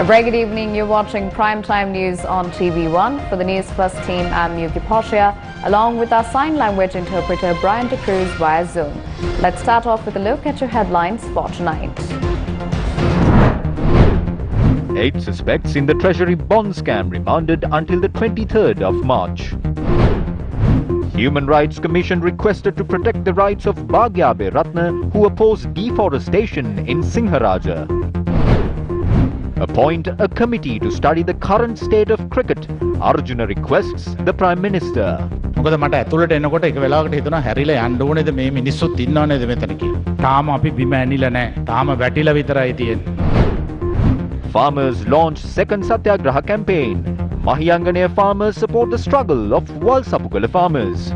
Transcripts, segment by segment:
very good evening. You're watching Primetime News on TV1. For the Newsfirst team, I'm Yuki Poshia, along with our sign language interpreter Brian De Cruz via Zoom. Let's start off with a look at your headlines for tonight. 8 suspects in the Treasury bond scam remanded until the 23rd of March. Human Rights Commission requested to protect the rights of Bhagyabe Ratna who opposed deforestation in Sinharaja. Appoint a committee to study the current state of cricket. Arjuna requests the Prime Minister. මොකද මට ඇතුළට එනකොට එක වෙලාවකට හිතුණා හැරිලා යන්න ඕනේද මේ මිනිස්සුත් ඉන්නව නේද මෙතන කියලා. තාම අපි බිම ඇනිලා නැහැ. තාම වැටිලා විතරයි තියෙන්නේ. Farmers launch second Satyagraha campaign. Mahiyanganaya farmers support the struggle of Walsapugala farmers.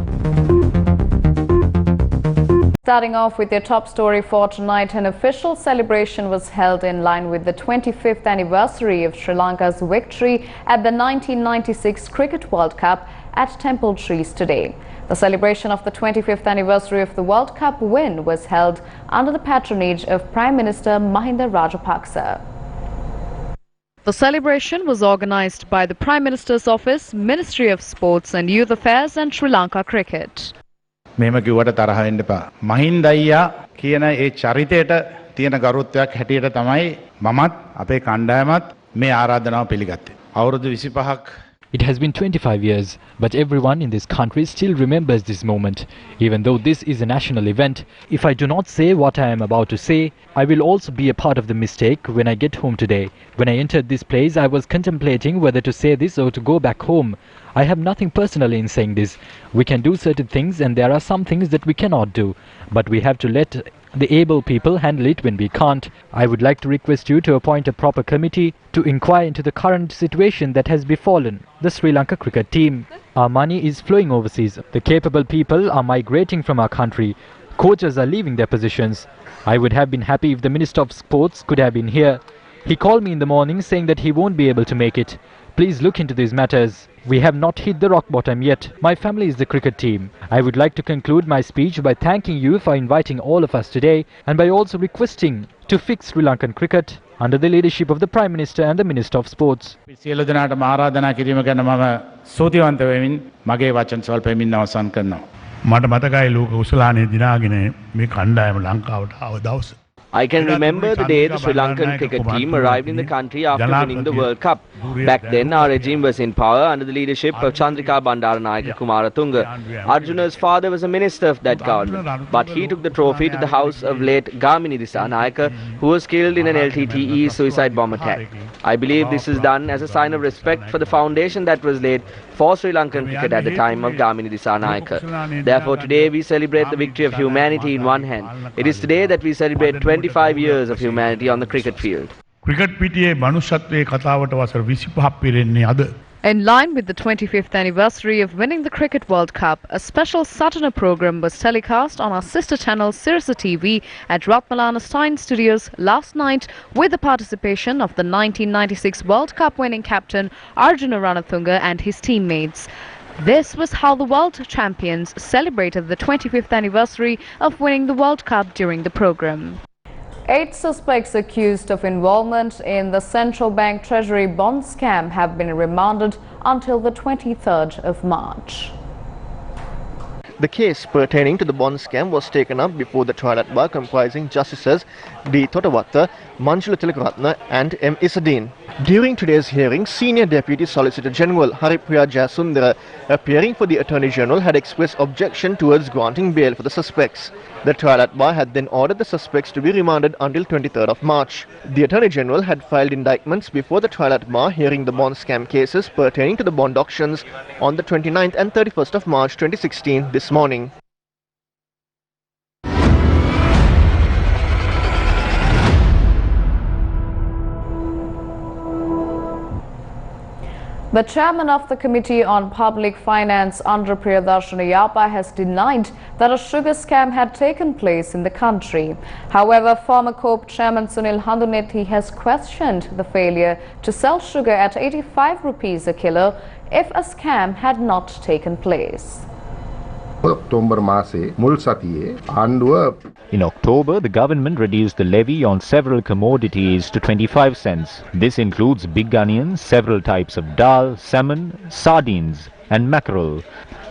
Starting off with your top story for tonight, an official celebration was held in line with the 25th anniversary of Sri Lanka's victory at the 1996 Cricket World Cup at Temple Trees today. The celebration of the 25th anniversary of the World Cup win was held under the patronage of Prime Minister Mahinda Rajapaksa. The celebration was organised by the Prime Minister's Office, Ministry of Sports and Youth Affairs and Sri Lanka Cricket. මේම කිව්වට තරහ වෙන්න එපා. මහින්ද අයියා කියන ඒ චරිතයට තියෙන ගෞරවයක් හැටියට තමයි මමත් අපේ කණ්ඩායමත් මේ ආරාධනාව පිළිගත්තේ. අවුරුදු 25ක්. It has been 25 years, but everyone in this country still remembers this moment. Even though this is a national event, if I do not say what I am about to say, I will also be a part of the mistake when I get home today. When I entered this place, I was contemplating whether to say this or to go back home. I have nothing personally in saying this. We can do certain things and there are some things that we cannot do. But we have to let the able people handle it when we can't. I would like to request you to appoint a proper committee to inquire into the current situation that has befallen the Sri Lanka cricket team. Our money is flowing overseas. The capable people are migrating from our country. Coaches are leaving their positions. I would have been happy if the Minister of Sports could have been here. He called me in the morning saying that he won't be able to make it. Please look into these matters. We have not hit the rock bottom yet. My family is the cricket team. I would like to conclude my speech by thanking you for inviting all of us today and by also requesting to fix Sri Lankan cricket under the leadership of the Prime Minister and the Minister of Sports. සියලු දෙනාටම ආරාධනා කිරීම ගැන මම ස්තුතිවන්ත වෙමින් මගේ වචන ස්වල්පෙමින් අවසන් කරනවා. මට මතකයි ලෝක උසලානේ දිනාගෙන මේ කණ්ඩායම ලංකාවට ආව දවස. I can remember the day the Sri Lankan cricket team arrived in the country after winning the World Cup. Back then, our regime was in power under the leadership of Chandrika Bandaranayake Kumaratunga. Arjuna's father was a minister of that government, but he took the trophy to the house of late Gamini Disanayake, who was killed in an LTTE suicide bomb attack. I believe this is done as a sign of respect for the foundation that was laid for Sri Lankan cricket at the time of Gamini Disanayake. Therefore, today we celebrate the victory of humanity in one hand. It is today that we celebrate 25 years of humanity on the cricket field. Cricket පිටියේ මනුෂ්‍යත්වයේ කතාවට වසර 25ක් පිරෙන්නේ අද. In line with the 25th anniversary of winning the Cricket World Cup, a special Saturday program was telecast on our sister channel Sirsa TV at Ratmalana Stein Studios last night with the participation of the 1996 World Cup winning captain Arjuna Ranatunga and his teammates. This was how the world champions celebrated the 25th anniversary of winning the World Cup during the program. 8 suspects accused of involvement in the central bank treasury bond scam have been remanded until the 23rd of March. The case pertaining to the bond scam was taken up before the trial at bar comprising Justices D. Totawatta, Manjula Tilakaratna and M. Isadeen. During today's hearing, Senior Deputy Solicitor General Haripriya Jayasundara, appearing for the Attorney General, had expressed objection towards granting bail for the suspects. The trial at bar had then ordered the suspects to be remanded until 23rd of March. The Attorney General had filed indictments before the trial at bar hearing the bond scam cases pertaining to the bond auctions on the 29th and 31st of March 2016 this morning. The chairman of the Committee on Public Finance, Andhra Priyadarshini Yapa, has denied that a sugar scam had taken place in the country. However, former COPE chairman Sunil Handunethi has questioned the failure to sell sugar at 85 rupees a kilo if a scam had not taken place. October මාසේ මුල් සතියේ ආණ්ඩුව In October, the government reduced the levy on several commodities to 25 cents. This includes big onions, several types of dal, salmon, sardines, and mackerel.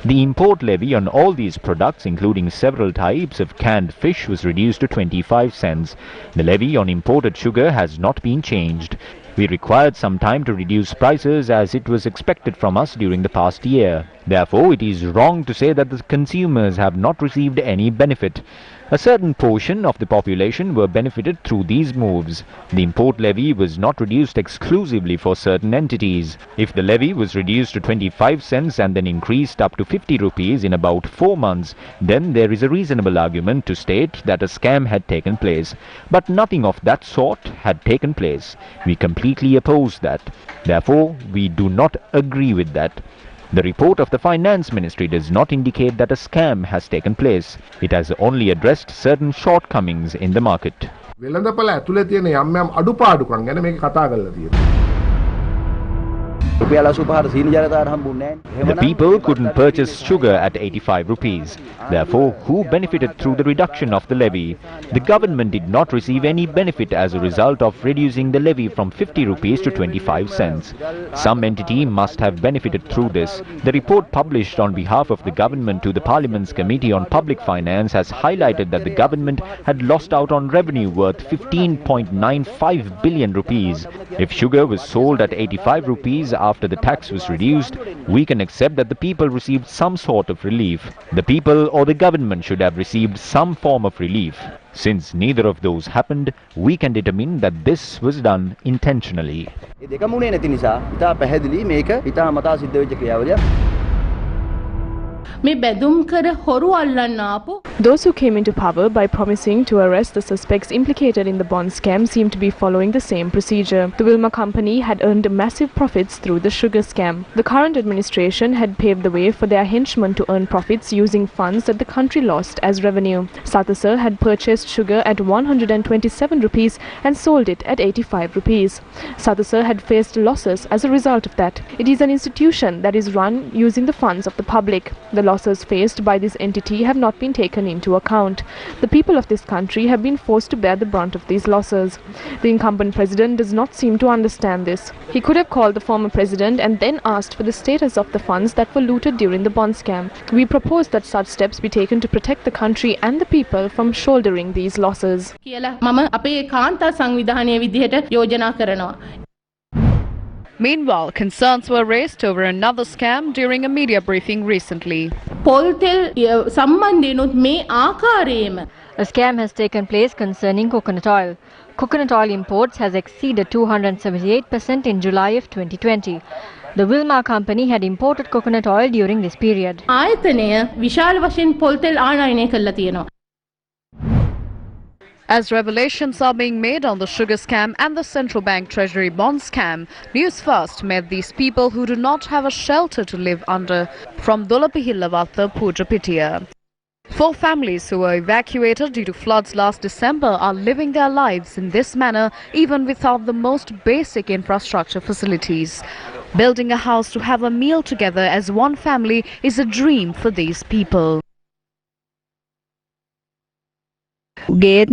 The import levy on all these products, including several types of canned fish, was reduced to 25 cents. The levy on imported sugar has not been changed. We required some time to reduce prices as it was expected from us during the past year. Therefore, it is wrong to say that the consumers have not received any benefit. A certain portion of the population were benefited through these moves. The import levy was not reduced exclusively for certain entities. If the levy was reduced to 25 cents and then increased up to 50 rupees in about 4 months, then there is a reasonable argument to state that a scam had taken place. But nothing of that sort had taken place. We completely oppose that. Therefore, we do not agree with that. The report of the Finance Ministry does not indicate that a scam has taken place. It has only addressed certain shortcomings in the market. වෙළඳපළ ඇතුලේ තියෙන යම් යම් අඩුපාඩුකම් ගැන මේක කතා කරලා තියෙනවා. The people couldn't purchase sugar at 85 rupees. Therefore, who benefited through the reduction of the levy? The government did not receive any benefit as a result of reducing the levy from 50 rupees to 25 cents. Some entity must have benefited through this. The report published on behalf of the government to the Parliament's Committee on Public Finance has highlighted that the government had lost out on revenue worth 15.95 billion rupees. If sugar was sold at 85 rupees after the tax was reduced, we can accept that the people received some sort of relief. The people or the government should have received some form of relief. Since neither of those happened, we can determine that this was done intentionally. Those who came into power by promising to arrest the suspects implicated in the bond scam seem to be following the same procedure. The Wilmar company had earned massive profits through the sugar scam. The current administration had paved the way for their henchmen to earn profits using funds that the country lost as revenue. Sathasar had purchased sugar at 127 rupees and sold it at 85 rupees. Sathasar had faced losses as a result of that. It is an institution that is run using the funds of the public. The losses faced by this entity have not been taken into account. The people of this country have been forced to bear the brunt of these losses. The incumbent president does not seem to understand this. He could have called the former president and then asked for the status of the funds that were looted during the bond scam. We propose that such steps be taken to protect the country and the people from shouldering these losses. Meanwhile, concerns were raised over another scam during a media briefing recently. A scam has taken place concerning coconut oil. Coconut oil imports has exceeded 278% in July of 2020. The Wilmar company had imported coconut oil during this period. As revelations are being made on the sugar scam and the central bank treasury bond scam, Newsfirst met these people who do not have a shelter to live under from Dolapihillavatta Pujapitiya. 4 families who were evacuated due to floods last December are living their lives in this manner even without the most basic infrastructure facilities. Building a house to have a meal together as one family is a dream for these people. We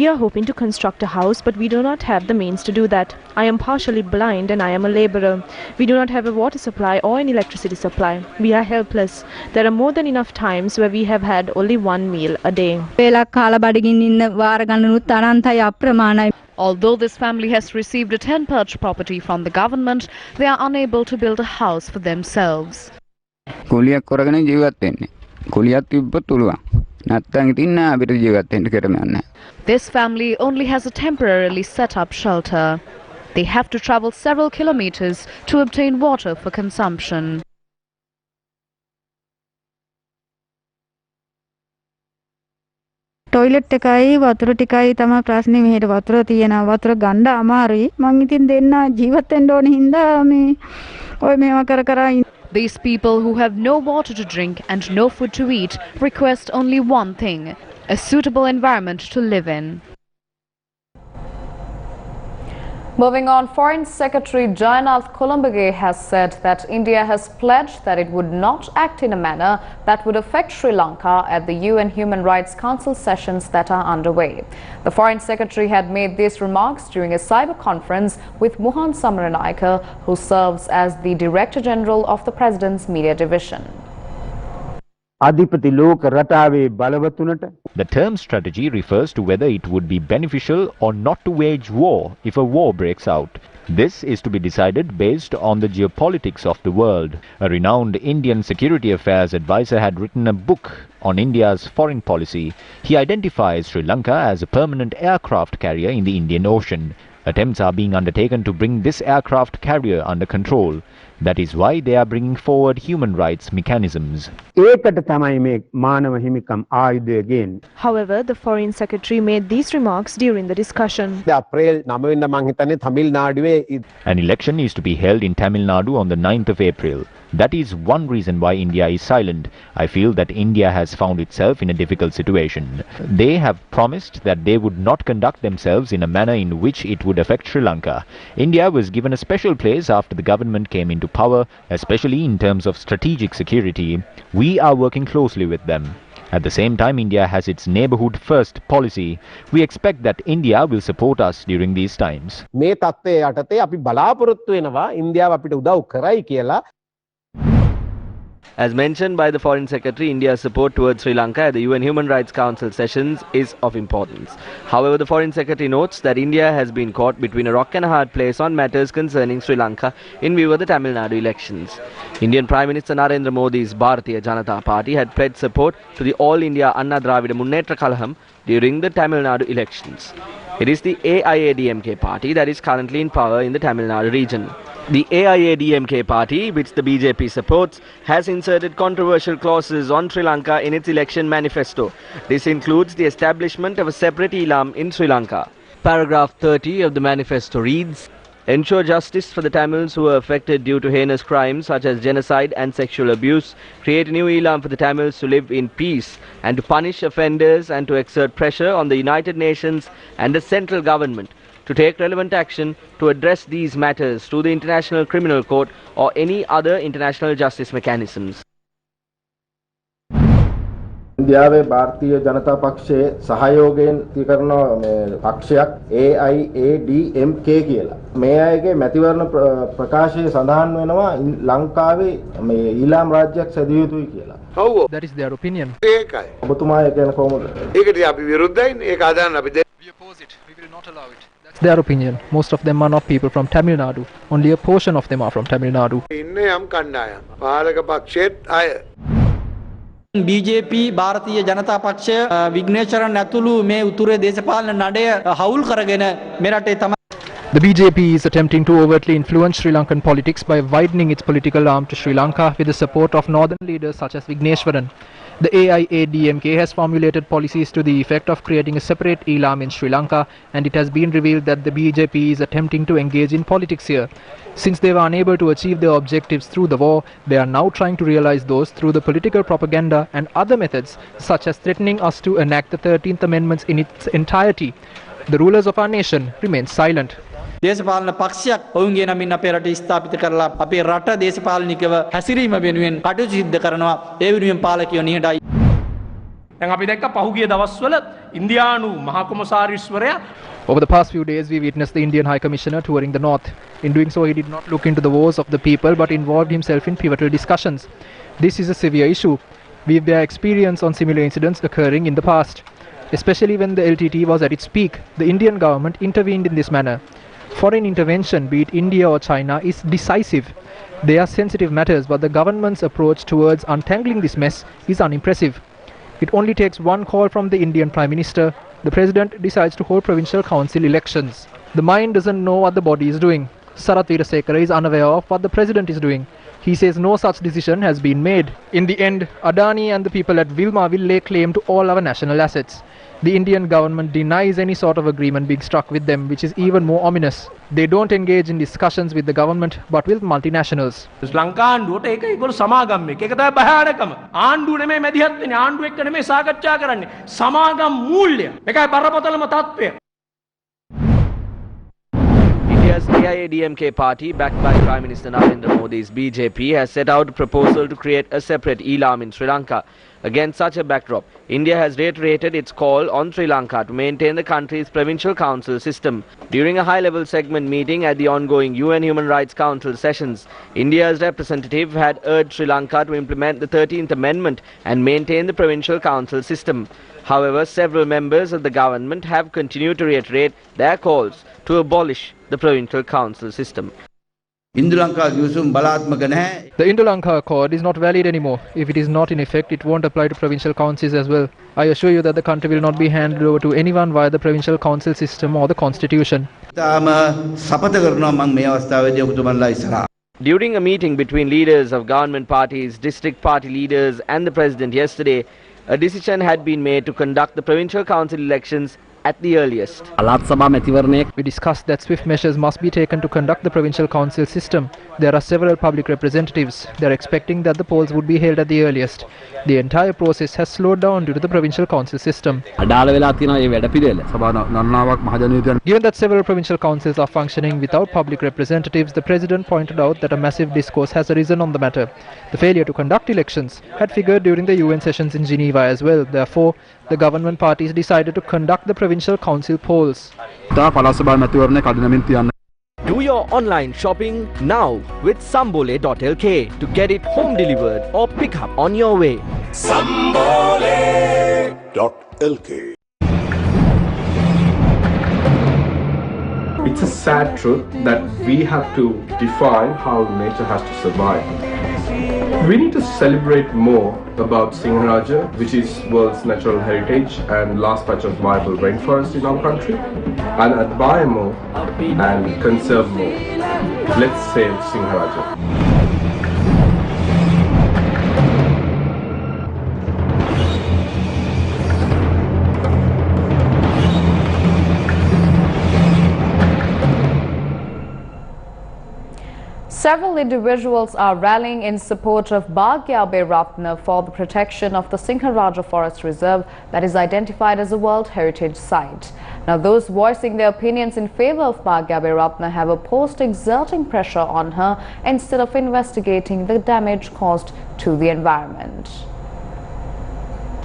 are hoping to construct a house, but we do not have the means to do that. I am partially blind and I am a laborer. We do not have a water supply or an electricity supply. We are helpless. There are more than enough times where we have had only one meal a day. Although this family has received a 10-perch property from the government, they are unable to build a house for themselves. This family only has a temporarily set up shelter. They have to travel several kilometers to obtain water for consumption. Toilet එකයි වතුර ටිකයි තමයි ප්‍රශ්නේ. මෙහෙට වතුර තියෙනවා. වතුර ගන්න අමාරුයි. මං ඉතින් දෙන්න ජීවත් වෙන්න ඕන හින්දා මේ ඔය මේවා කර කර These people who have no water to drink and no food to eat request only one thing: a suitable environment to live in. Moving on, Foreign Secretary Jayanath Columbage has said that India has pledged that it would not act in a manner that would affect Sri Lanka at the UN Human Rights Council sessions that are underway. The Foreign Secretary had made these remarks during a cyber conference with Mohan Samaranayake, who serves as the Director General of the President's Media Division. The term strategy refers to whether it would be beneficial or not to wage war if a war breaks out. This is to be decided based on the geopolitics of the world. A renowned Indian security affairs advisor had written a book on India's foreign policy. He identifies Sri Lanka as a permanent aircraft carrier in the Indian Ocean. Attempts are being undertaken to bring this aircraft carrier under control. That is why they are bringing forward human rights mechanisms. However, the Foreign Secretary made these remarks during the discussion. An election is to be held in Tamil Nadu on the 9th of April. That is one reason why India is silent. I feel that India has found itself in a difficult situation. They have promised that they would not conduct themselves in a manner in which it would affect Sri Lanka. India was given a special place after the government came into power, especially in terms of strategic security. We are working closely with them. At the same time, India has its neighborhood first policy. We expect that India will support us during these times. As mentioned by the Foreign Secretary, India's support towards Sri Lanka at the UN Human Rights Council sessions is of importance. However, the Foreign Secretary notes that India has been caught between a rock and a hard place on matters concerning Sri Lanka in view of the Tamil Nadu elections. Indian Prime Minister Narendra Modi's Bharatiya Janata Party had pledged support to the All India Anna Dravida Munnetra Kalaham during the Tamil Nadu elections. It is the AIADMK party that is currently in power in the Tamil Nadu region. The AIADMK party, which the BJP supports, has inserted controversial clauses on Sri Lanka in its election manifesto. This includes the establishment of a separate Elam in Sri Lanka. Paragraph 30 of the manifesto reads, ensure justice for the Tamils who were affected due to heinous crimes such as genocide and sexual abuse, create a new Elam for the Tamils to live in peace, and to punish offenders and to exert pressure on the United Nations and the central government to take relevant action to address these matters through the International Criminal Court or any other international justice mechanisms. ඉන්දියාවේ ಭಾರತೀಯ ජනතා පක්ෂයේ සහයෝගයෙන් කරන පක්ෂයක් AIADMK කියලා. මේ අයගේ මැතිවරණ ප්‍රකාශයේ සඳහන් වෙනවා ලංකාවේ මේ ඊළාම් රාජ්‍යයක් සැදිය යුතුයි කියලා. That is their opinion. ඒකයි. ඔබතුමා කියන කොහොමද? ඒකට අපි විරුද්ධයි. ඒක ආදාන අපි We oppose it. We will not allow it. That's their opinion. Most of them are not people from Tamil Nadu. Only a portion of them are from Tamil Nadu. ඉන්නේ යම් කණ්ඩායම්. පාලක පක්ෂයේත් අය BJP ಭಾರತೀಯ ಜನತಾ ಪಕ್ಷ ವಿಘ್ನೇಶ್ವರನ್ ඇතුළු මේ උතුරේ දේශපාලන නඩය හවුල් කරගෙන මේ රටේ තමයි. The BJP is attempting to overtly influence Sri Lankan politics by widening its political arm to Sri Lanka with the support of northern leaders such as Vigneshwaran. The AIADMK has formulated policies to the effect of creating a separate Elam in Sri Lanka, and it has been revealed that the BJP is attempting to engage in politics here. Since they were unable to achieve their objectives through the war, they are now trying to realize those through the political propaganda and other methods, such as threatening us to enact the 13th Amendment in its entirety. The rulers of our nation remain silent. දේශපාලන පක්ෂයක් ඔවුන්ගේ නමින් අපේ රට ස්ථාපිත කරලා අපේ රට දේශපාලනිකව හැසිරීම වෙනුවෙන් කටයුතු සිද්ධ කරනවා. ඒ වෙනුවෙන් පාලකයෝ නිහඬයි. දැන් අපි දැක්ක පහුගිය දවස්වල ඉන්දියානු මහා කොමසාරිස්වරයා. Over the past few days, we witnessed the Indian High Commissioner touring the north. In doing so, he did not look into the woes of the people but involved himself in pivotal discussions. This is a severe issue. We bear experience on similar incidents occurring in the past. Especially when the LTT was at its peak, the Indian government intervened in this manner. Foreign intervention, be it India or China, is decisive. They are sensitive matters, but the government's approach towards untangling this mess is unimpressive. It only takes one call from the Indian Prime Minister. The President decides to hold provincial council elections. The mind doesn't know what the body is doing. Sarath Weerasekara is unaware of what the President is doing. He says no such decision has been made. In the end, Adani and the people at Wilma will lay claim to all our national assets. The Indian government denies any sort of agreement being struck with them, which is even more ominous. They don't engage in discussions with the government but with multinationals. Lanka ආණ්ඩුවට ඒක ඒගොල්ලෝ සමාගම් එක. ඒක තමයි භයානකම. ආණ්ඩුව නෙමෙයි මැදිහත් වෙන්නේ. ආණ්ඩුව එක්ක නෙමෙයි සාකච්ඡා කරන්නේ. සමාගම් මූල්‍ය. මේකයි බරපතලම තත්ත්වය. AIADMK party, backed by Prime Minister Narendra Modi's BJP, has set out a proposal to create a separate ELAM in Sri Lanka. Against such a backdrop, India has reiterated its call on Sri Lanka to maintain the country's provincial council system. During a high-level segment meeting at the ongoing UN Human Rights Council sessions, India's representative had urged Sri Lanka to implement the 13th Amendment and maintain the provincial council system. However, several members of the government have continued to reiterate their calls to abolish the provincial council system. The Indo-Lanka Accord is not valid anymore. If it is not in effect, it won't apply to provincial councils as well. I assure you that the country will not be handed over to anyone via the provincial council system or the constitution. During a meeting between leaders of government parties, district party leaders and the president yesterday, a decision had been made to conduct the provincial council elections at the earliest. We discussed that swift measures must be taken to conduct the provincial council system. There are several public representatives. They are expecting that the polls would be held at the earliest. The entire process has slowed down due to the provincial council system. Given that several provincial councils are functioning without public representatives, the president pointed out that a massive discourse has arisen on the matter. The failure to conduct elections had figured during the UN sessions in Geneva as well. Therefore, the government parties decided to conduct the provincial council polls. Do your online shopping now with Sambole.lk to get it home delivered or pick up on your way. Sambole.lk. It's a sad truth that we have to define how nature has to survive. We need to celebrate more about Singharaja, which is world's natural heritage and last patch of viable rainforest in our country, and admire more and conserve more. Let's save Singharaja. Several individuals are rallying in support of Bhagyabe Ratna for the protection of the Singharaja Forest Reserve that is identified as a World Heritage Site. Now, those voicing their opinions in favor of Bhagyabe Ratna have opposed exerting pressure on her instead of investigating the damage caused to the environment.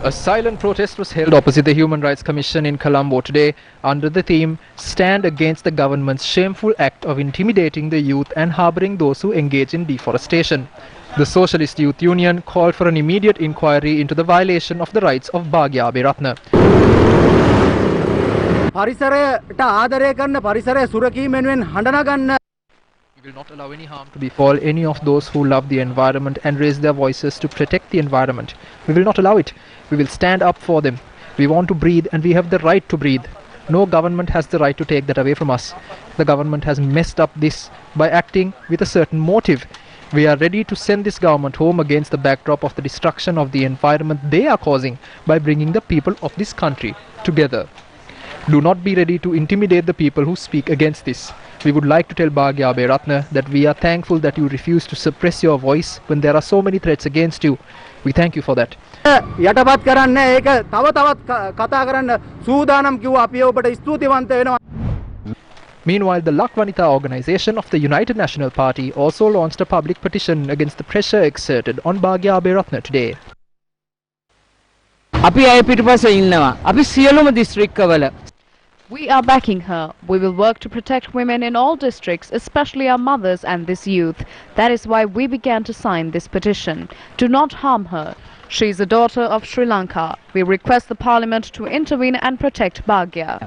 A silent protest was held opposite the Human Rights Commission in Colombo today under the theme "Stand Against the Government's Shameful Act of Intimidating the Youth and Harbouring Those Who Engage in Deforestation." The Socialist Youth Union called for an immediate inquiry into the violation of the rights of Bhagyabe Ratna. We will not allow any harm to befall any of those who love the environment and raise their voices to protect the environment. We will not allow it. We will stand up for them. We want to breathe and we have the right to breathe. No government has the right to take that away from us. The government has messed up this by acting with a certain motive. We are ready to send this government home against the backdrop of the destruction of the environment they are causing by bringing the people of this country together. Do not be ready to intimidate the people who speak against this. We would like to tell Bhagyabe Ratna that we are thankful that you refuse to suppress your voice when there are so many threats against you. We thank you for that. Meanwhile, the Lakwanita organization of the United National Party also launched a public petition against the pressure exerted on Bhagyabe Ratna today. We are backing her. We will work to protect women in all districts, especially our mothers and this youth. That is why we began to sign this petition. Do not harm her. She is a daughter of Sri Lanka. We request the parliament to intervene and protect Bhagya.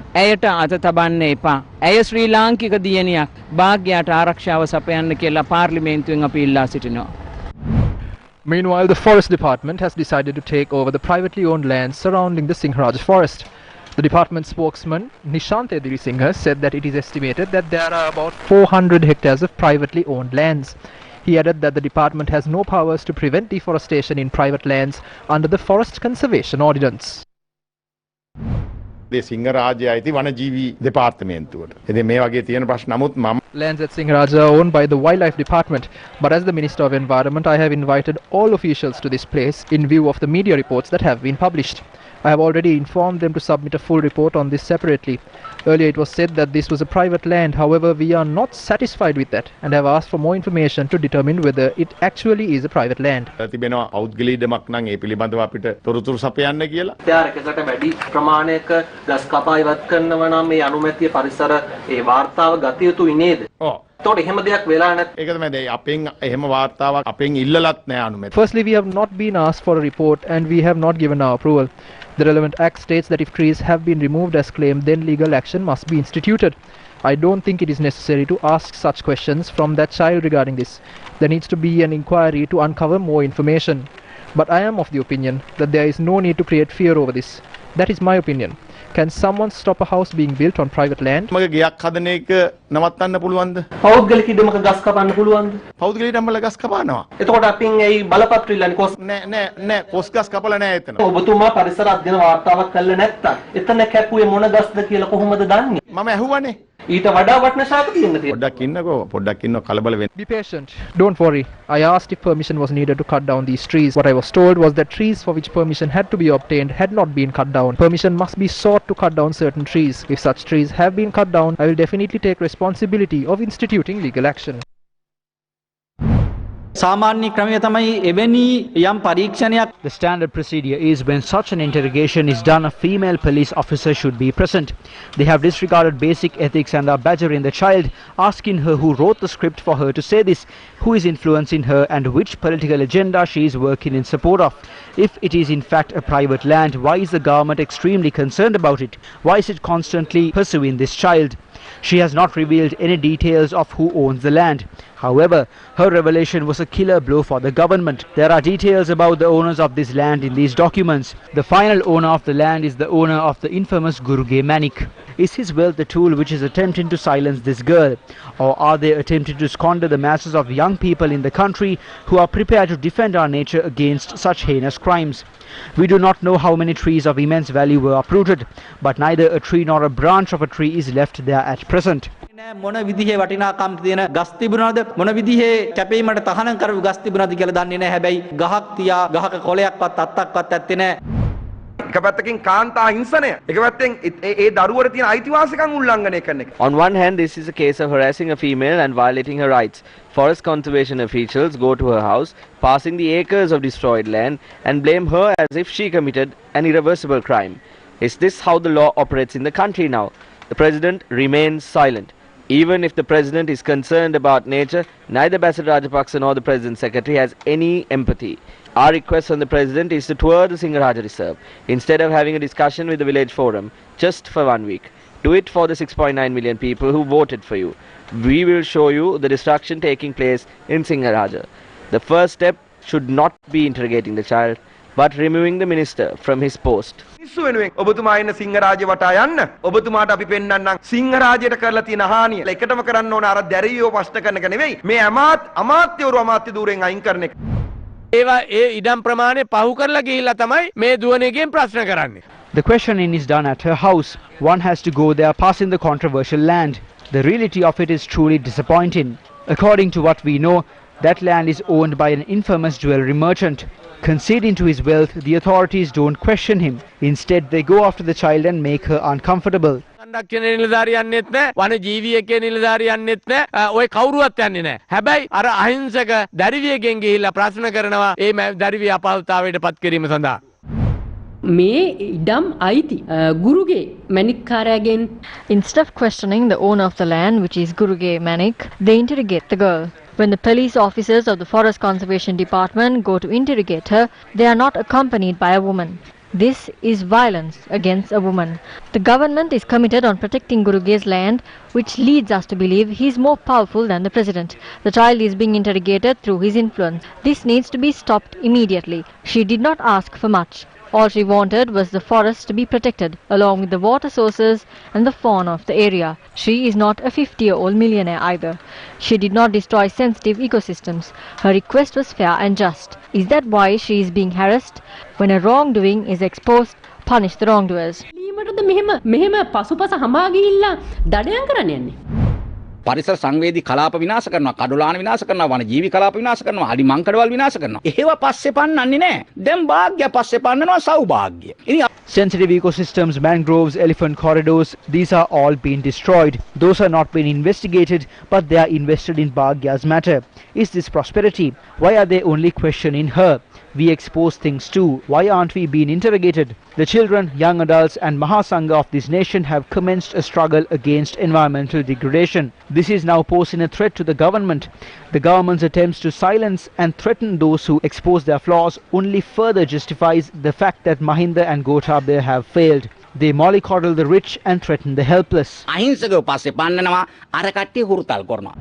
Meanwhile, the Forest Department has decided to take over the privately owned land surrounding the Singharaja forest. The department spokesman Nishante Dirisinghe said that it is estimated that there are about 400 hectares of privately owned lands. He added that the department has no powers to prevent deforestation in private lands under the Forest Conservation Ordinance. The Singharaja අයිති වනජීවි දෙපාර්තමේන්තුවට. ඉතින් මේ වගේ තියෙන ප්‍රශ්න නමුත් මම Lands at Singharaja are owned by the Wildlife Department, but as the Minister of Environment, I have invited all officials to this place in view of the media reports that have been published. I have already informed them to submit a full report on this separately. Earlier it was said that this was a private land, however we are not satisfied with that and have asked for more information to determine whether it actually is a private land. තිබෙනවා පෞද්ගලිකමක් නම් ඒ පිළිබඳව අපිට තොරතුරු සපයන්න කියලා. ත්‍යාරකකට වැඩි ප්‍රමාණයක ගස් කපා ඉවත් කරනවා නම් මේ අනුමැතිය පරිසර ඒ වාර්තාව ගත යුතුයි නේද? ඔව්. ඒතකොට එහෙම දෙයක් වෙලා නැත්. ඒක තමයි දැන් අපෙන් එහෙම වාර්තාවක් අපෙන් ඉල්ලලත් නැහැ අනුමැතිය. Firstly, we have not been asked for a report and we have not given our approval. The relevant act states that if trees have been removed as claimed, then legal action must be instituted. I don't think it is necessary to ask such questions from that child regarding this. There needs to be an inquiry to uncover more information. But I am of the opinion that there is no need to create fear over this. That is my opinion. Can someone stop a house being built on private land? මගේ ගයක් හදන එක නවත්තන්න පුළුවන්ද? පෞද්ගලික ඉඩමක ගස් කපන්න පුළුවන්ද? පෞද්ගලික ඉඩම්වල ගස් කපනවා. එතකොට අපින් ඒ බලපත්‍ර ඉල්ලන්නේ කොස් නෑ කොස් ගස් කපලා නෑ එතන. ඔබතුමා පරිසර අධ්‍යයන වාර්තාවක් කළේ නැත්තම් එතන කැපුවේ මොන ගස්ද කියලා කොහොමද දන්නේ? මම ඇහුවනේ. ඊට වඩා වටින ශාක තියෙන්න තියෙනවා. පොඩ්ඩක් ඉන්නකෝ කලබල වෙන්න. Be patient. Don't worry. I asked if permission was needed to cut down these trees. What I was told was that trees for which permission had to be obtained had not been cut down. Permission must be sought to cut down certain trees. If such trees have been cut down, I will definitely take responsibility of instituting legal action. සාමාන්‍ය ක්‍රමය තමයි එවැනි යම් පරීක්ෂණයක්. The standard procedure is when such an interrogation is done, a female police officer should be present. They have disregarded basic ethics and are badgering the child, asking her who wrote the script for her to say this, who is influencing her and which political agenda she is working in support of. If it is in fact a private land, why is the government extremely concerned about it? Why is it constantly pursuing this child? She has not revealed any details of who owns the land. However, her revelation was a killer blow for the government. There are details about the owners of this land in these documents. The final owner of the land is the owner of the infamous Guruge Manik. Is his wealth the tool which is attempting to silence this girl? Or are they attempting to squander the masses of young people in the country who are prepared to defend our nature against such heinous crimes? We do not know how many trees of immense value were uprooted, but neither a tree nor a branch of a tree is left there at present. මොන විදිහේ වටිනාකම් තියෙන ගස් තිබුණාද මොන විදිහේ කැපීමට තහනම් කරපු ගස් තිබුණාද කියලා දන්නේ නැහැ. හැබැයි ගහක් තියා ගහක කොළයක්වත් අත්තක්වත් ඇත්තේ නැහැ. එක පැත්තකින් කාන්තා හිංසනය එක පැත්තෙන් ඒ දරුවට තියෙන අයිතිවාසිකම් උල්ලංඝනය කරන එක. On one hand, this is a case of harassing a female and violating her rights. Forest conservation officials go to her house, passing the acres of destroyed land, and blame her as if she committed an irreversible crime. Is this how the law operates in the country now? The president remains silent. Even if the president is concerned about nature, neither Basil Rajapaksa nor the president's secretary has any empathy. Our request on the president is to tour the Singharaja reserve instead of having a discussion with the village forum just for 1 week. Do it for the 6.9 million people who voted for you. We will show you the destruction taking place in Singharaja. The first step should not be interrogating the child, but removing the minister from his post. මිනිස්සු වෙනුවෙන් ඔබතුමා එන්න සිංහරාජ්‍ය වටා යන්න. ඔබතුමාට අපි පෙන්නන්නම් සිංහරාජ්‍යයට කරලා තියෙන හානිය. එකටම කරන්න ඕන අර දැරියෝ ප්‍රශ්න කරන එක නෙවෙයි. මේ අමාත්‍යවරු අමාත්‍ය ධූරයෙන් අයින් කරන එක. ඒවා ඒ ඉඩම් ප්‍රමාණය පහු කරලා ගිහිල්ලා තමයි මේ දුවණේගෙන් ප්‍රශ්න කරන්නේ. The questioning is done at her house. One has to go there passing the controversial land. The reality of it is truly disappointing. According to what we know, that land is owned by an infamous jewelry merchant. Conceding to his wealth, the authorities don't question him. Instead, they go after the child and make her uncomfortable. සංරක්ෂණ නිලධාරියන්නෙත් නැහැ වන ජීවියකේ නිලධාරියන්නෙත් නැහැ ඔය කවුරුවත් යන්නේ නැහැ. හැබැයි අර අහිංසක දැරිවියගෙන් ගිහිල්ලා ප්‍රශ්න කරනවා ඒ දැරිවිය අපහසුතාවයට පත් කිරීම සඳහා. මේ ඉඩම් අයිති ගුරුගේ මැණික්කාරයාගෙන්. Instead of questioning the owner of the land, which is Guruge Manik, they interrogate the girl. When the police officers of the Forest Conservation Department go to interrogate her, they are not accompanied by a woman. This is violence against a woman. The government is committed on protecting Guruge's land, which leads us to believe he is more powerful than the president. The child is being interrogated through his influence. This needs to be stopped immediately. She did not ask for much. All she wanted was the forest to be protected, along with the water sources and the fauna of the area. She is not a 50-year-old millionaire either. She did not destroy sensitive ecosystems. Her request was fair and just. Is that why she is being harassed? When a wrongdoing is exposed, punish the wrongdoers. පරිසර සංවේදී කලාප විනාශ කරනවා, කඩොලාන විනාශ කරනවා, වන ජීවි කලාප විනාශ කරනවා, අලි මංකඩවල් විනාශ කරනවා. ඒව පස්සේ පන්නන්නේ නැහැ. දැන් වාග්ය පස්සේ පන්නනවා සෞභාග්‍ය. Sensitive ecosystems, mangroves, elephant corridors, these are all being destroyed. Those are not being investigated, but they are invested in Bhagya's matter. Is this prosperity? Why are they only questioning her? We expose things too. Why aren't we being interrogated? The children, young adults and Mahasangha of this nation have commenced a struggle against environmental degradation. This is now posing a threat to the government. The government's attempts to silence and threaten those who expose their flaws only further justifies the fact that Mahinda and Gotabaya have failed. They mollycoddle the rich and threaten the helpless. අහිංසකව පස්සේ පන්නනවා අර කට්ටිය හුරුතල් කරනවා.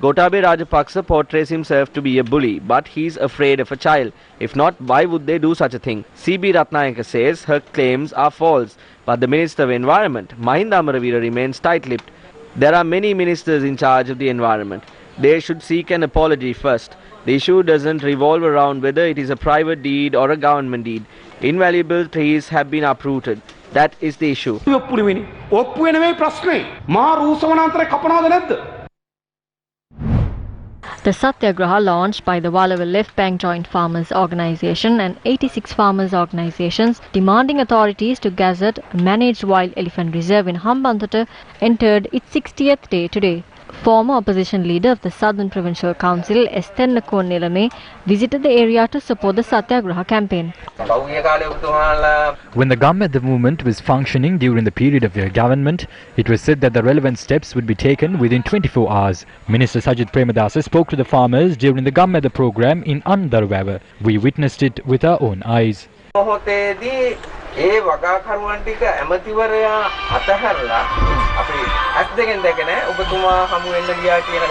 Gotabaya Rajapaksa portrays himself to be a bully, but he's afraid of a child. If not, why would they do such a thing? CB Ratnayaka says her claims are false, but the Minister of Environment, Mahinda Amaraveera, remains tight-lipped. There are many ministers in charge of the environment. They should seek an apology first. The issue doesn't revolve around whether it is a private deed or a government deed. Invaluable trees have been uprooted. That is the issue. The Satyagraha launched by the Walawal Left Bank Joint Farmers Organisation and 86 farmers organisations demanding authorities to gazette a managed wild elephant reserve in Hambantota entered its 60th day today. Former opposition leader of the Southern Provincial Council, Estennakon Nilame, visited the area to support the Satyagraha campaign. When the Gammada movement was functioning during the period of your government, it was said that the relevant steps would be taken within 24 hours. Minister Sajid Premadasa spoke to the farmers during the Gammada program in Andarwava. We witnessed it with our own eyes. ඒ වගාකරුවන් ටික ඇමතිවරයා අතහැරලා අපි ඇස් දෙකෙන් දැකගෙන ඔබතුමා හමු වෙන්න ගියා කියන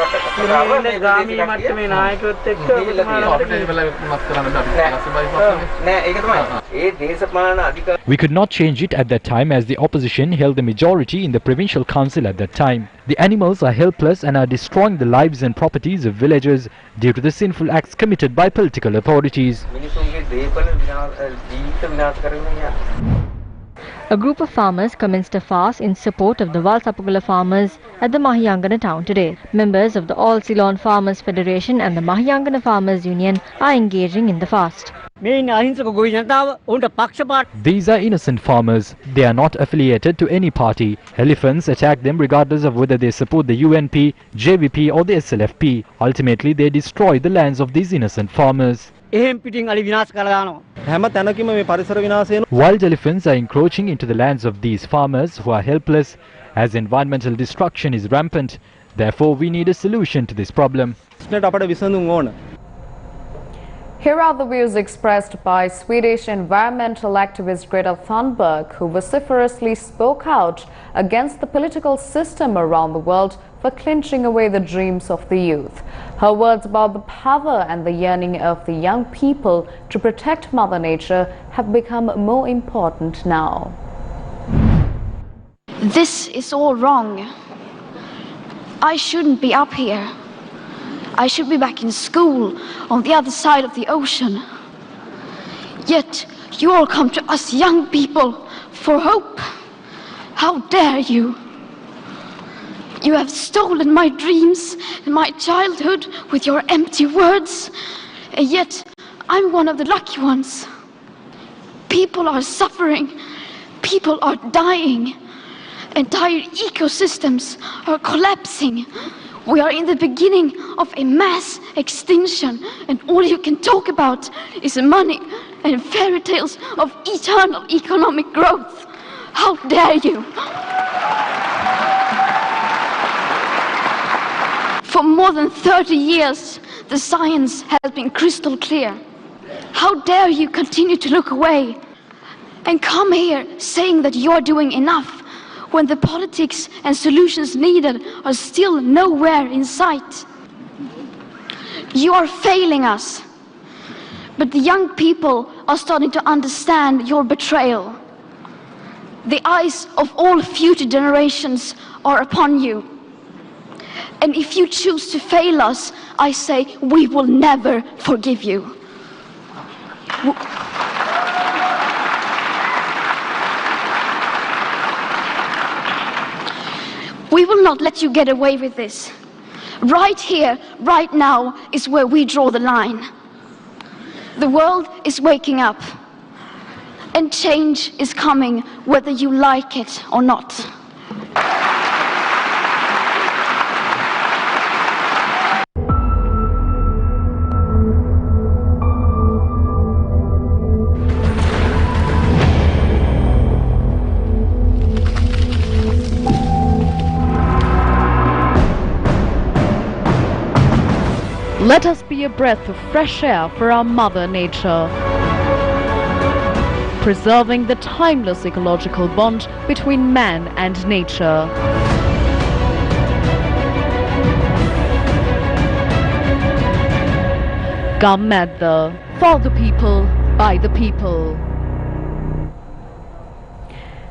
කතාව මේ ග්‍රාමීය මට්ටමේ නායකයොත් එක්ක නෑ ඒක තමයි ඒ දේශපාලන අධිකාර We could not change it at that time as the opposition held the majority in the provincial council at that time. The animals are helpless and are destroying the lives and properties of villagers due to the sinful acts committed by political authorities. A group of farmers commenced a fast in support of the Walsapugala farmers at the Mahiyangana town today. Members of the All Ceylon Farmers Federation and the Mahiyangana Farmers Union are engaging in the fast. These are innocent farmers. They are not affiliated to any party. Elephants attack them regardless of whether they support the UNP, JVP or the SLFP. Ultimately, they destroy the lands of these innocent farmers. Wild elephants are encroaching into the lands of these farmers who are helpless as environmental destruction is rampant. Therefore, we need a solution to this problem. Here are the views expressed by Swedish environmental activist Greta Thunberg, who vociferously spoke out against the political system around the world for clinching away the dreams of the youth. Her words about the power and the yearning of the young people to protect Mother Nature have become more important now. This is all wrong. I shouldn't be up here. I should be back in school on the other side of the ocean. Yet you all come to us young people for hope. How dare you? You have stolen my dreams and my childhood with your empty words, and yet I'm one of the lucky ones. People are suffering, people are dying, entire ecosystems are collapsing. We are in the beginning of a mass extinction, and all you can talk about is money and fairy tales of eternal economic growth. How dare you? For more than 30 years, the science has been crystal clear. How dare you continue to look away and come here saying that you're doing enough when the politics and solutions needed are still nowhere in sight? You are failing us. But the young people are starting to understand your betrayal. The eyes of all future generations are upon you. And if you choose to fail us, I say we will never forgive you. We will not let you get away with this. Right here, right now, is where we draw the line. The world is waking up, and change is coming whether you like it or not. Let us be a breath of fresh air for our Mother Nature, preserving the timeless ecological bond between man and nature. Gammadda, for the people, by the people.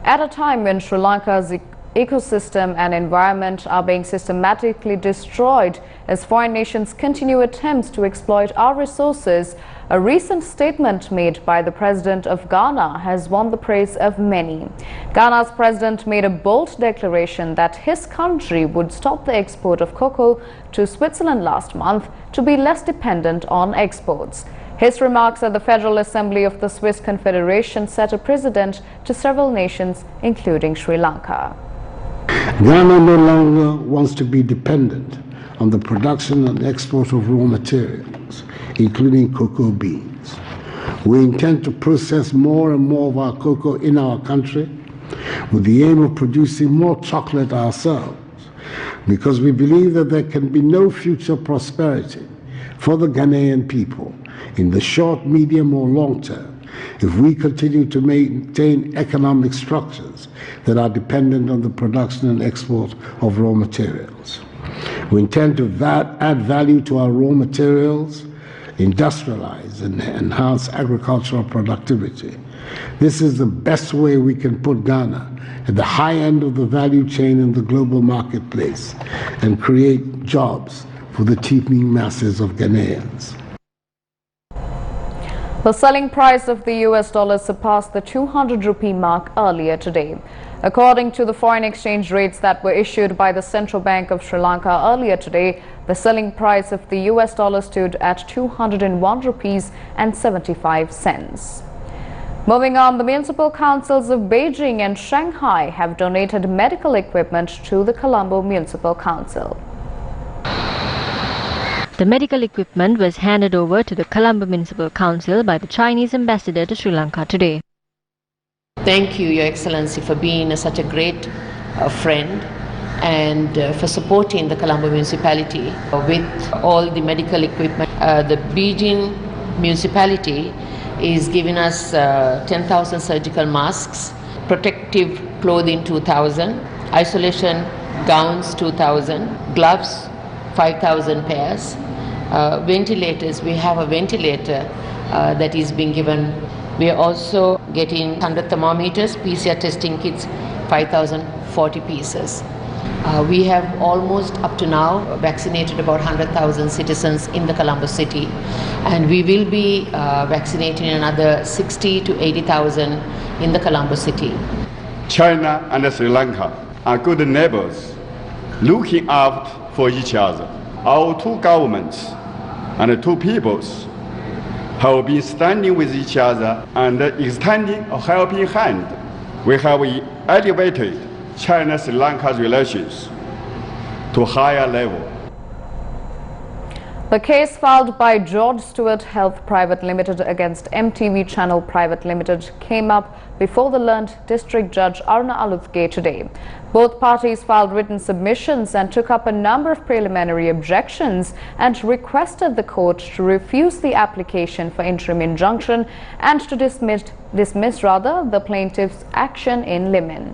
At a time when Sri Lanka's ecosystem and environment are being systematically destroyed as foreign nations continue attempts to exploit our resources, a recent statement made by the President of Ghana has won the praise of many. Ghana's President made a bold declaration that his country would stop the export of cocoa to Switzerland last month to be less dependent on exports. His remarks at the Federal Assembly of the Swiss Confederation set a precedent to several nations, including Sri Lanka. Ghana no longer wants to be dependent on the production and export of raw materials, including cocoa beans. We intend to process more and more of our cocoa in our country with the aim of producing more chocolate ourselves, because we believe that there can be no future prosperity for the Ghanaian people in the short, medium or long term if we continue to maintain economic structures that are dependent on the production and export of raw materials. We intend to add value to our raw materials, industrialize and enhance agricultural productivity. This is the best way we can put Ghana at the high end of the value chain in the global marketplace and create jobs for the teeming masses of Ghanaians. The selling price of the US dollar surpassed the 200 rupee mark earlier today. According to the foreign exchange rates that were issued by the Central Bank of Sri Lanka earlier today, the selling price of the US dollar stood at 201 rupees and 75 cents. Moving on, the municipal councils of Beijing and Shanghai have donated medical equipment to the Colombo Municipal Council. The medical equipment was handed over to the Colombo Municipal Council by the Chinese ambassador to Sri Lanka today. Thank you, Your Excellency, for being such a great friend and for supporting the Colombo municipality with all the medical equipment. The Beijing municipality is giving us 10,000 surgical masks, protective clothing 2,000, isolation gowns 2,000, gloves 5,000 pairs, ventilators. We have a ventilator that is being given. We are also getting 100 thermometers, PCR testing kits, 5,040 pieces. We have almost up to now vaccinated about 100,000 citizens in the Colombo city, and we will be vaccinating another 60 to 80,000 in the Colombo city. China and Sri Lanka are good neighbors, looking out for each other. Our two governments and two peoples have been standing with each other and extending a helping hand. We have elevated China-Sri Lanka relations to a higher level. The case filed by George Stewart Health Private Limited against MTV Channel Private Limited came up before the learned District Judge Aruna Alutge today. Both parties filed written submissions and took up a number of preliminary objections and requested the court to refuse the application for interim injunction and to dismiss the plaintiff's action in limine.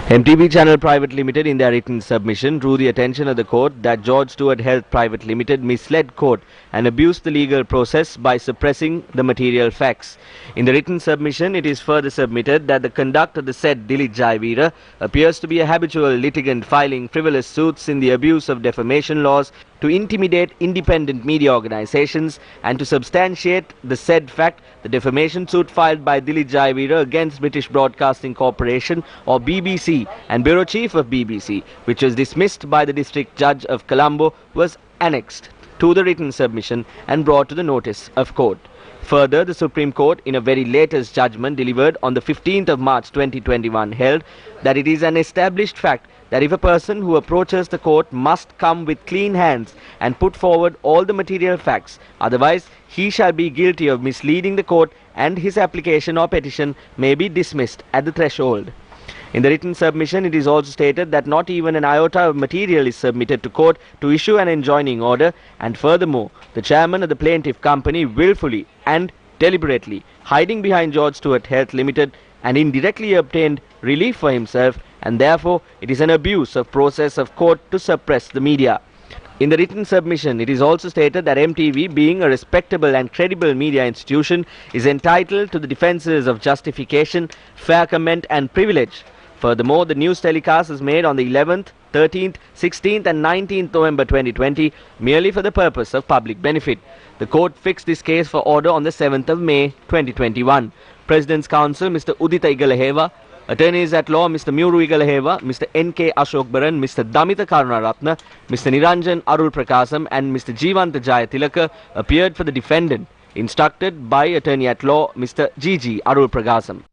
MTV Channel Private Limited, in their written submission, drew the attention of the court that George Stewart Health Private Limited misled court and abused the legal process by suppressing the material facts. In the written submission, it is further submitted that the conduct of the said Dilip Jayavira appears to be a habitual litigant filing frivolous suits in the abuse of defamation laws to intimidate independent media organizations and to substantiate the said fact, the defamation suit filed by Dilit Jayavira against British Broadcasting Corporation or BBC and Bureau Chief of BBC, which was dismissed by the District Judge of Colombo, was annexed to the written submission and brought to the notice of court. Further, the Supreme Court, in a very latest judgment delivered on the 15th of March 2021, held that it is an established fact that if a person who approaches the court must come with clean hands and put forward all the material facts, otherwise he shall be guilty of misleading the court and his application or petition may be dismissed at the threshold. In the written submission, it is also stated that not even an iota of material is submitted to court to issue an enjoining order, and furthermore, the chairman of the plaintiff company willfully and deliberately, hiding behind George Stewart Health Limited, and indirectly obtained relief for himself, and therefore it is an abuse of process of court to suppress the media. In the written submission, it is also stated that MTV, being a respectable and credible media institution, is entitled to the defences of justification, fair comment and privilege. Furthermore, the news telecast is made on the 11th, 13th, 16th and 19th November 2020 merely for the purpose of public benefit. The court fixed this case for order on the 7th of May 2021. President's Counsel Mr. Udita Igalaheva, Attorneys at Law Mr. Muru Igalaheva, Mr. N.K. Ashok Baran, Mr. Damita Karunaratna, Mr. Niranjan Arul Prakasam and Mr. Jeevanta Jayatilaka appeared for the defendant, instructed by Attorney at Law Mr. G.G. Arul Prakasam.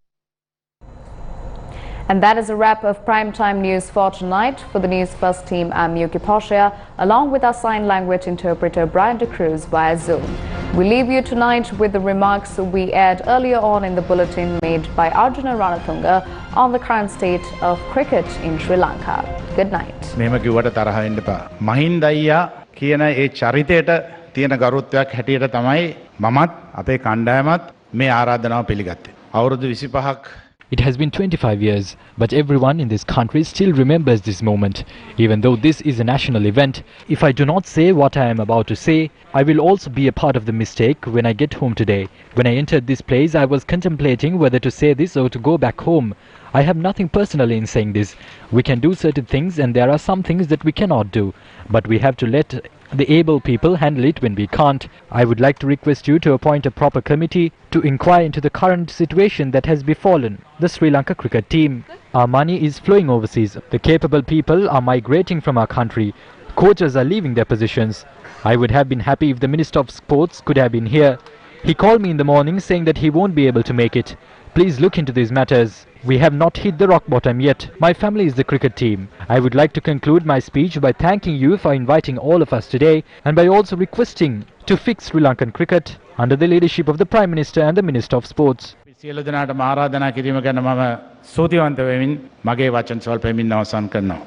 And that is a wrap of Primetime News for tonight. For the News First team, I'm Yuki Poshia, along with our sign language interpreter Brian De Cruz via Zoom. We leave you tonight with the remarks we aired earlier on in the bulletin made by Arjuna Ranatunga on the current state of cricket in Sri Lanka. Good night. මෙහෙම කිව්වට තරහ වෙන්න එපා. මහින්ද අයියා කියන ඒ චරිතයට තියෙන ගරුත්වයක් හැටියට තමයි මමත් අපේ කණ්ඩායමත් මේ ආරාධනාව පිළිගත්තේ. අවුරුදු 25ක්. It has been 25 years, but everyone in this country still remembers this moment. Even though this is a national event, if I do not say what I am about to say, I will also be a part of the mistake when I get home today. When I entered this place, I was contemplating whether to say this or to go back home. I have nothing personally in saying this. We can do certain things and there are some things that we cannot do. But we have to let the able people handle it when we can't. I would like to request you to appoint a proper committee to inquire into the current situation that has befallen the Sri Lanka cricket team. Our money is flowing overseas. The capable people are migrating from our country. Coaches are leaving their positions. I would have been happy if the Minister of Sports could have been here. He called me in the morning saying that he won't be able to make it. Please look into these matters. We have not hit the rock bottom yet. My family is the cricket team. I would like to conclude my speech by thanking you for inviting all of us today and by also requesting to fix Sri Lankan cricket under the leadership of the Prime Minister and the Minister of Sports. සියලු දෙනාට ආරාධනා කිරීම ගැන මම ස්තුතිවන්ත වෙමින් මගේ වචන සල්පෙමින් අවසන් කරනවා.